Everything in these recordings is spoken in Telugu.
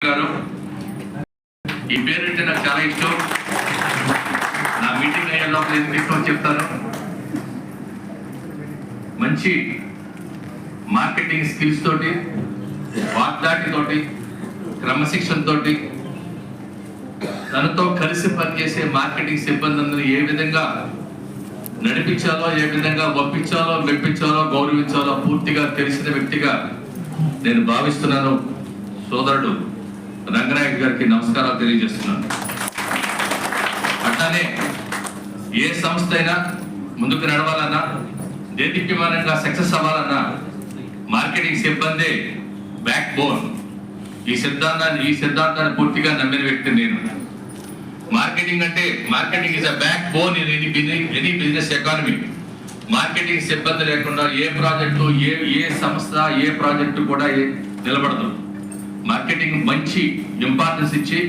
గారు ఈ పేరంటే నాకు చాలా ఇష్టం. నా మీటింగ్ అయ్యే లోపల ఎందుకు ఇష్టం చెప్తాను. మంచి మార్కెటింగ్ స్కిల్స్ తోటి, వాగ్దాటితోటి, క్రమశిక్షణ తోటి తనతో కలిసి పనిచేసే మార్కెటింగ్ సిబ్బందిని ఏ విధంగా నడిపించాలో, ఏ విధంగా ఒప్పించాలో, మెప్పించాలో, గౌరవించాలో పూర్తిగా తెలిసిన వ్యక్తిగా నేను భావిస్తున్నాను. సోదరుడు రంగనాయక్ గారికి నమస్కారాలు తెలియజేస్తున్నాను. అట్లానే ఏ సంస్థ అయినా ముందుకు నడవాలన్నా, దేదీప్యమానంగా సక్సెస్ అవ్వాలన్నా మార్కెటింగ్ సిబ్బందే బ్యాక్ బోన్. ఈ సిద్ధాంతాన్ని పూర్తిగా నమ్మిన వ్యక్తి నేను. Marketing is a back bone in any business economy. Marketing సిబ్బంది లేకుండా ఏ ప్రాజెక్టు, ఏ సంస్థ, ఏ ప్రాజెక్టు కూడా నిలబడదు. మార్కెటింగ్ మంచి ఇంపార్టెన్స్ ఇచ్చి,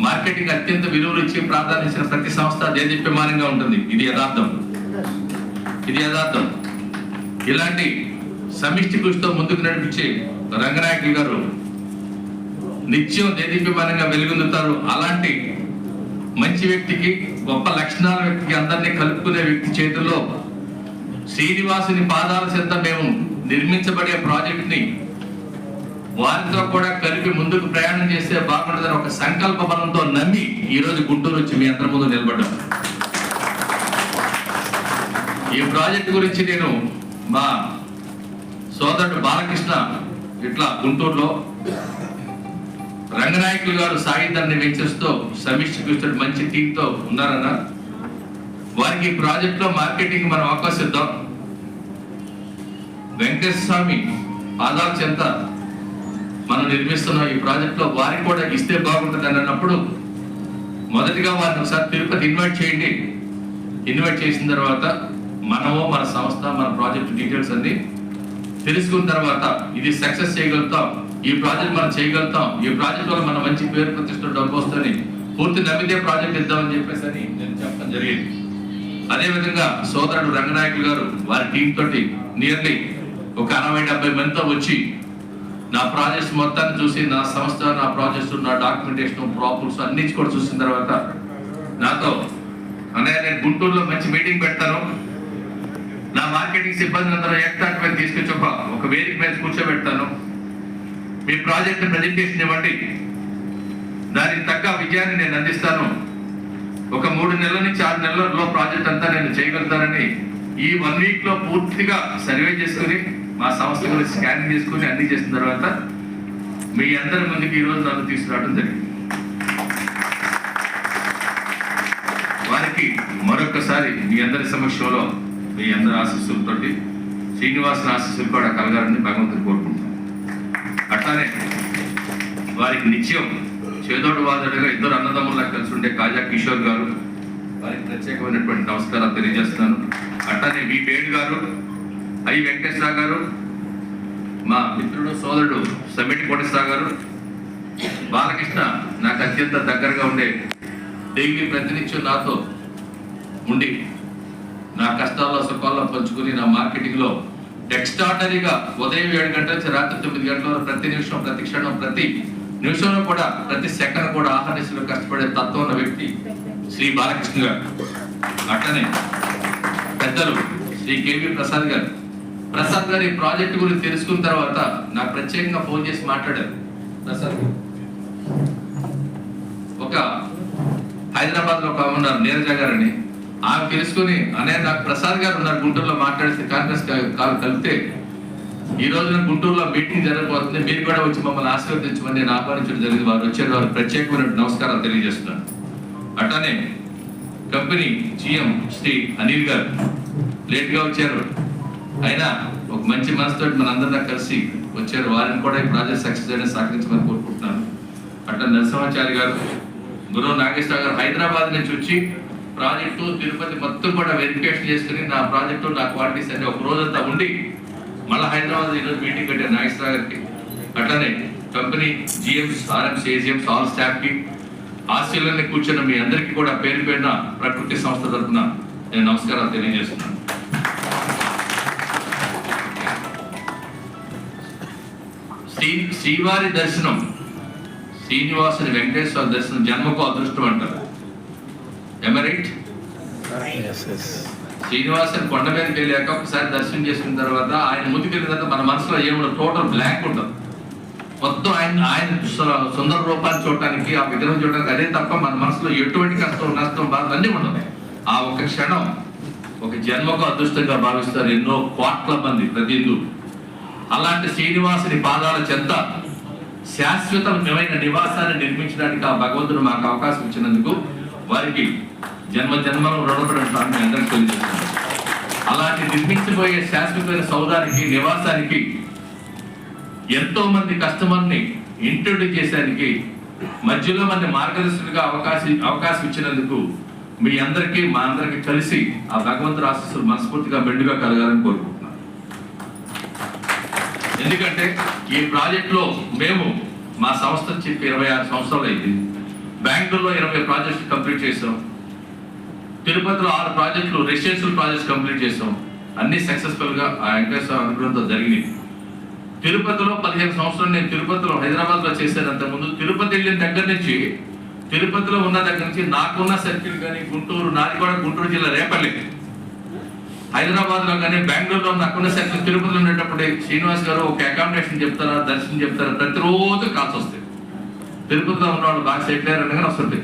మార్కెటింగ్ అత్యంత విలువలు ఇచ్చి ప్రాధాన్యత ఇచ్చిన ప్రతి సంస్థ దేదీప్యమానంగా ఉంటుంది. ఇది యథార్థం. ఇలాంటి సమిష్టి కృషితో ముందుకు నడిపించే రంగనాయకులు గారు నిత్యం దేదీప్యమానంగా వెలుగొందుతారు. అలాంటి మంచి వ్యక్తికి, గొప్ప లక్షణాల వ్యక్తికి, అందరినీ కలుపుకునే వ్యక్తి చేతుల్లో శ్రీనివాసుని పాదాల చెంత మేము నిర్మించబడే ప్రాజెక్ట్ ని వారితో కూడా కలిపి ముందుకు ప్రయాణం చేస్తే బాగుంటుందని ఒక సంకల్ప బలంతో నమ్మి ఈ రోజు గుంటూరు వచ్చి మీ అందరి ముందు నిలబడ్డాం. ఈ ప్రాజెక్ట్ గురించి నేను మా సోదరుడు బాలకృష్ణ ఇట్లా గుంటూరులో రంగనాయకులు గారు సాయుధాన్ని వెంచర్స్ తో సమిష్టి కృషి మంచి టీంతో ఉన్నారన్న వారికి ఈ ప్రాజెక్ట్ లో మార్కెటింగ్ మనం అవకాశం ఇద్దాం. వెంకటేశ్వర స్వామి పాదాల చెంత మనం నిర్మిస్తున్న ఈ ప్రాజెక్ట్ లో వారికి కూడా ఇస్తే బాగుంటుంది అని అన్నప్పుడు మొదటిగా వారిని ఒకసారి తిరుపతి ఇన్వైట్ చేయండి. ఇన్వైట్ చేసిన తర్వాత మనము, మన సంస్థ, మన ప్రాజెక్ట్ డీటెయిల్స్ అన్ని తెలుసుకున్న తర్వాత ఇది సక్సెస్ చేయగలుగుతాం, ఈ ప్రాజెక్ట్ మనం చేయగలుగుతాం, ఈ ప్రాజెక్ట్ వల్ల మనం మంచి పేరు ప్రతిష్టలు డబ్బు వస్తుంది, పూర్తి నమ్మితే ప్రాజెక్ట్ ఇద్దామని చెప్పేసి అని నేను చెప్పడం జరిగింది. అదేవిధంగా సోదరుడు రంగనాయకులు గారు వారి టీం తోటి నియర్లీ ఒక 60-70 మందితో వచ్చి నా ప్రాజెక్ట్స్ మొత్తాన్ని చూసి, నా సంస్థ, నా ప్రాజెక్ట్స్, నా డాక్యుమెంటేషన్, ప్రాపర్స్ అన్ని కూడా చూసిన తర్వాత నాతో అన్నయ్య నేను గుంటూరులో మంచి మీటింగ్ పెడతాను, నా మార్కెటింగ్ సిబ్బంది అందరూ ఏకతాటి మీద తీసుకొచ్చి ఒక వేదిక మీద కూర్చోబెడతాను, మీ ప్రాజెక్ట్ ప్రెజెంటేషన్ ఇవ్వండి, దానికి తగ్గ విజయాన్ని నేను అందిస్తాను, ఒక 3 నెలల నుంచి 6 నెలల్లో ప్రాజెక్ట్ అంతా నేను చేయగలుగుతానని ఈ 1 వీక్ లో పూర్తిగా సర్వే చేసుకుని, మా సంస్థ గురించి స్కానింగ్ చేసుకుని అన్ని చేసిన తర్వాత మీ అందరి ముందుకు ఈ రోజు నన్ను తీసుకురావడం జరిగింది. వారికి మరొకసారి మీ అందరి సమక్షంలో మీ అందరి ఆశీస్సులతోటి శ్రీనివాసుని ఆశీస్సులు కూడా కలగాలని భగవంతుని కోరుకుంటున్నాను. అట్లానే వారికి నిత్యం చేదోడు వాదోడుగా ఇద్దరు అన్నదమ్ముల్లా కలిసి ఉండే కాజా కిషోర్ గారు, వారికి ప్రత్యేకమైనటువంటి నమస్కారాలు తెలియజేస్తున్నాను. అట్లానే వి పేడు గారు, ఐ వెంకటేశ్వర గారు, మా మిత్రుడు సోదరుడు సమిటి కోటేశ్వర గారు, బాలకృష్ణ నాకు అత్యంత దగ్గరగా ఉండే డైలీ ప్రతినిత్యం నాతో ఉండి నా కష్టాల్లో సుఖాల్లో పంచుకుని నా మార్కెటింగ్లో ఎక్స్ట్రాడనరీగా ఉదయం 7 గంటల నుంచి రాత్రి 9 గంటల వరకు ప్రతి నిమిషం, ప్రతి క్షణం, ప్రతి నిమిషంలో కూడా, ప్రతి సెకండ్ కూడా ఆహ్వానిస్తులు కష్టపడే తత్వం ఉన్న వ్యక్తి శ్రీ బాలకృష్ణ గారు. అట్లనే పెద్దలు శ్రీ కేవీ ప్రసాద్ గారు ఈ ప్రాజెక్టు గురించి తెలుసుకున్న తర్వాత నాకు ప్రత్యేకంగా ఫోన్ చేసి మాట్లాడారు. ప్రసాద్ ఒక హైదరాబాద్ లో ఒక ఉన్నారు నీరజ గారని, ఆమె తెలుసుకుని అనే నాకు ప్రసాద్ గారు ఉన్నారు గుంటూరులో మాట్లాడితే కాంగ్రెస్ కలిపితే ఈ రోజున గుంటూరులో మీటింగ్ జరగబోతుంది, మీరు కూడా వచ్చి మమ్మల్ని ఆశీర్వదించమని నేను ఆహ్వానించడం జరిగింది. వారు వచ్చారు, వారు ప్రత్యేకమైన నమస్కారాలు తెలియజేస్తున్నాను. అట్లానే కంపెనీ GM శ్రీ అనిల్ గారు లేట్గా వచ్చారు, అయినా ఒక మంచి మనసుతో మనందరినీ కలిసి వచ్చారు. వారిని కూడా ఈ ప్రాజెక్ట్ సక్సెస్ చేయడం సహకరించమని కోరుకుంటున్నాను. అట్లా నరసింహాచారి గారు, గురువు నాగేశ్వర గారు హైదరాబాద్ నుంచి వచ్చి ప్రాజెక్టు తిరుపతి మొత్తం కూడా వెరిఫికేషన్ చేసుకుని నా ప్రాజెక్టు, నా క్వాలిటీస్ అన్ని ఒక రోజంతా ఉండి మళ్ళీ హైదరాబాద్ ఈరోజు మీటింగ్ పెట్టారు నాగేశ్వర గారికి. అట్లానే company GMs, RMs, AGMs, all staff కి, ఆస్ట్రేలియాలో కూర్చున్న మీ అందరికీ కూడా పేరు పేరున ప్రకృతి సంస్థ తరఫున నేను నమస్కారాలు తెలియజేస్తున్నాను. శ్రీవారి దర్శనం శ్రీనివాసుని వెంకటేశ్వర దర్శనం జన్మకు అదృష్టం అంటారు. రైట్? శ్రీనివాసుని కొండ మీదకి వెళ్ళాక ఒకసారి దర్శనం చేసుకున్న తర్వాత ఆయన ముందుకెళ్ళిన తర్వాత మన మనసులో ఏముండదు, టోటల్ బ్లాంక్ ఉంటుంది. మొత్తం ఆయన సుందర రూపాన్ని చూడటానికి, ఆ విగ్రహం చూడడానికి అదే తప్ప మన మనసులో ఎటువంటి కష్టం, నష్టం, బాధ అన్నీ ఉండదు. ఆ ఒక క్షణం ఒక జన్మకు అదృష్టంగా భావిస్తారు ఎన్నో కోట్ల మంది ప్రతి హిందూ. అలాంటి శ్రీనివాసుని పాదాల చెంత శాశ్వతమైన నివాసాన్ని నిర్మించడానికి ఆ భగవంతుడు మాకు అవకాశం ఇచ్చినందుకు వారికి జన్మ జన్మలు రుణపడి ఉంటాను అందరికీ తెలియజేస్తున్నాను. అలాంటి నిర్మించబోయే శాశ్వతమైన సౌధానికి, నివాసానికి ఎంతో మంది కస్టమర్ని ఇంట్రొడ్యూస్ చేసేందుకు మధ్యలో మంది మార్గదర్శకులుగా అవకాశం ఇచ్చినందుకు మీ అందరికీ, మా అందరికీ కలిసి ఆ భగవంతుడు ఆశీస్సులు మనస్ఫూర్తిగా మెండుగా కలగాలని కోరుకుంటున్నాను. ఎందుకంటే ఈ ప్రాజెక్టులో మేము మా సంస్థ చెప్పి 26 సంవత్సరాలు అయింది. బెంగళూరులో 20 ప్రాజెక్ట్స్ కంప్లీట్ చేసాం. తిరుపతిలో 6 ప్రాజెక్టులు రెసిడెన్షియల్ ప్రాజెక్ట్స్ కంప్లీట్ చేసాం. అన్ని సక్సెస్ఫుల్గా ఆ వెంకటేశ్వర అనుగ్రహంతో జరిగినాయి. తిరుపతిలో 15 సంవత్సరాలు నేను తిరుపతిలో, హైదరాబాద్లో చేశాను. అంతకుముందు తిరుపతి వెళ్ళిన దగ్గర నుంచి, తిరుపతిలో ఉన్న దగ్గర నుంచి నాకున్న సర్కిల్ కానీ గుంటూరు, నాది కూడా గుంటూరు జిల్లా రేపల్లి, హైదరాబాద్లో కానీ బెంగళూరులో నాకున్న సర్కిల్, తిరుపతిలో ఉండేటప్పుడు శ్రీనివాస్ గారు ఒక అకామిడేషన్ చెప్తారా, దర్శనం చెప్తారా, ప్రతిరోజు కాల్స్ వస్తాయి. తిరుపతిలో ఉన్నవాళ్ళు బాగా సెటిల్ అయ్యారనగానే వస్తుంటాయి.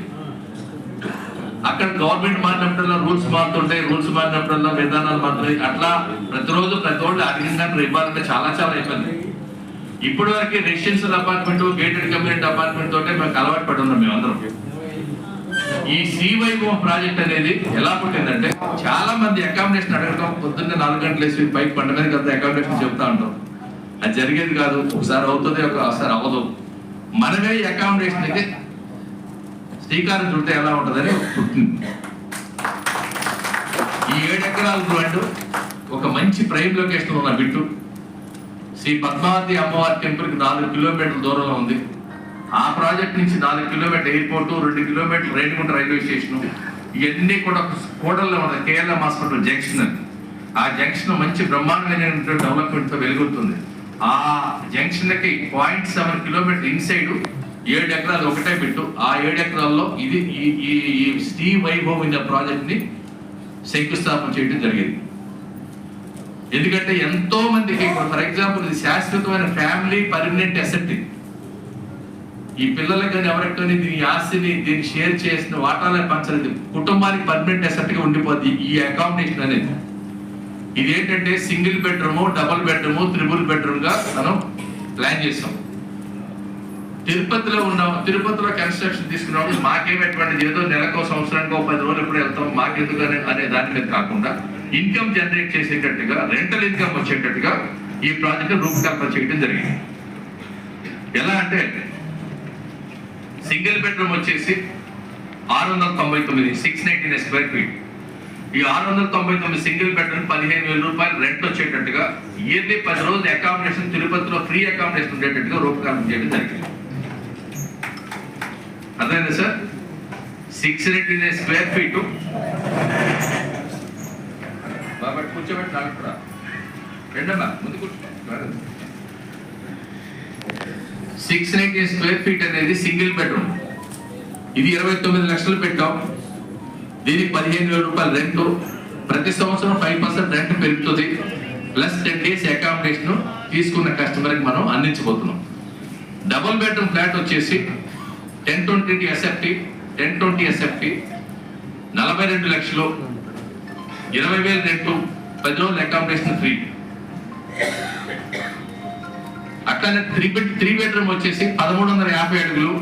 అక్కడ గవర్నమెంట్ మారినప్పుడల్లా రూల్స్ మారుతుంటాయి, రూల్స్ మారినప్పుడల్లా విధానాలు మారుతాయి. అట్లా ప్రతిరోజు ప్రతి వాళ్ళు అడిగిన ఇవ్వాలంటే చాలా చాలా ఇబ్బంది. ఇప్పటి వరకు residential apartment, gated community apartment తోటే మేము అలవాటు పడి ఉన్నాం మేమందరం. ఈ శ్రీవైభవం ప్రాజెక్ట్ అనేది ఎలా పుట్టిందంటే, చాలా మంది అకామిడేషన్ అడగడం, పొద్దున్నే 4 గంటలు వేసి పైకి పంట మీద కదా అకామిడేషన్ చెప్తా ఉంటాం. అది జరిగేది కాదు. ఒకసారి అవుతుంది, ఒకసారి అవ్వదు. మనమే ఈ అకామిడేషన్ అయితే శ్రీకారం చుడితే ఎలా ఉంటుందని పుట్టింది. ఈ 7 ఎకరాల ల్యాండ్ ఒక మంచి ప్రైమ్ లొకేషన్ ఉన్న బిట్టు, శ్రీ పద్మావతి అమ్మవారి టెంపుల్కి 4 కిలోమీటర్ల దూరంలో ఉంది. ఆ ప్రాజెక్ట్ నుంచి 4 కిలోమీటర్ ఎయిర్పోర్టు, 2 కిలోమీటర్లు రేణిగుంట రైల్వే స్టేషన్, ఇవన్నీ కూడా కూడల్లో ఉన్నాయి. కేఎల్ఎం హాస్పిటల్ జంక్షన్ అని. ఆ జంక్షన్ మంచి బ్రహ్మాండమైన డెవలప్మెంట్తో వెలుగుతుంది. ఆ జంక్షన్కి 0.7 కిలోమీటర్ ఇన్సైడ్ 7 ఎకరాలు ఒకటే బిట్టు. ఆ 7 ఎకరాల్లో ఇది ఈ శ్రీ వైభవ్ అనే ప్రాజెక్ట్ని శంకుస్థాపన చేయడం జరిగింది. ఎందుకంటే ఎంతో మందికి, ఫర్ ఎగ్జాంపుల్, ఇది శాశ్వతమైన ఫ్యామిలీ పర్మనెంట్ అసెట్. ఈ పిల్లలకు కానీ ఎవరికి కానీ దీని ఆస్తిని దీన్ని షేర్ చేసిన వాటాలని పంచలేదు, కుటుంబానికి పర్మనెంట్ అసెట్ గా ఉండిపోద్ది ఈ అకామిడేషన్ అనేది. ఇది ఏంటంటే single bedroom, double bedroom, triple bedroom గా మనం ప్లాన్ చేసాం. తిరుపతిలో కన్స్ట్రక్షన్ తీసుకున్నప్పుడు మాకేమటువంటిది ఏదో నెలకో సంవత్సరానికో 10 రోజులు ఎప్పుడు వెళ్తాం మాకెందుకు అనే దాని మీద కాకుండా ఇన్కమ్ జనరేట్ చేసేటట్టుగా, రెంటల్ ఇన్కమ్ వచ్చేటట్టుగా ఈ ప్రాజెక్ట్ రూపకల్పన చేయడం జరిగింది. ఎలా అంటే సింగిల్ బెడ్రూమ్ వచ్చేసి 699, 699 స్క్వేర్ ఫీట్. ఈ 699 సింగిల్ బెడ్రూమ్ 15,000 రూపాయలు రెంట్ వచ్చేటట్టుగా, ఇయర్లీ 10 రోజులు అకామిడేషన్ తిరుపతిలో ఫ్రీ అకామిడేషన్ ఉండేటట్టుగా రూపకల్పన చేయడం జరిగింది. అర్థమైంది సార్? 699 స్క్వేర్ ఫీట్ బాబా కూర్చోబెట్టి నాకు కూడా రెండమ్మా ముందు కూర్చో. 690 స్క్వేర్ ఫీట్ అనేది సింగిల్ బెడ్రూమ్. ఇది 29 లక్షలు పెట్టాం. దీనికి 15,000 రూపాయలు రెంట్. ప్రతి సంవత్సరం 5% రెంట్ పెరుగుతుంది. ప్లస్ 10 days అకామిడేషన్ తీసుకున్న కస్టమర్కి మనం అందించబోతున్నాం. డబుల్ బెడ్రూమ్ ఫ్లాట్ వచ్చేసి 1020 SFT 42 లక్షలు, 20,000 రెంట్, 10 రోజులు అకామిడేషన్ ఫ్రీ. అట్లానే 3 బెడ్రూమ్ వచ్చేసి 1350 అడుగులు,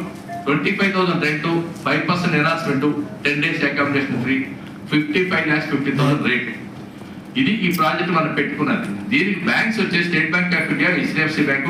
25,000 rent, 5% enhancement, 10 days accommodation free, 55,50,000 rate. ఇది ఈ ప్రాజెక్ట్ మనం పెట్టుకున్నది. దీనికి బ్యాంక్స్ వచ్చేసి state bank of India, HDFC bank,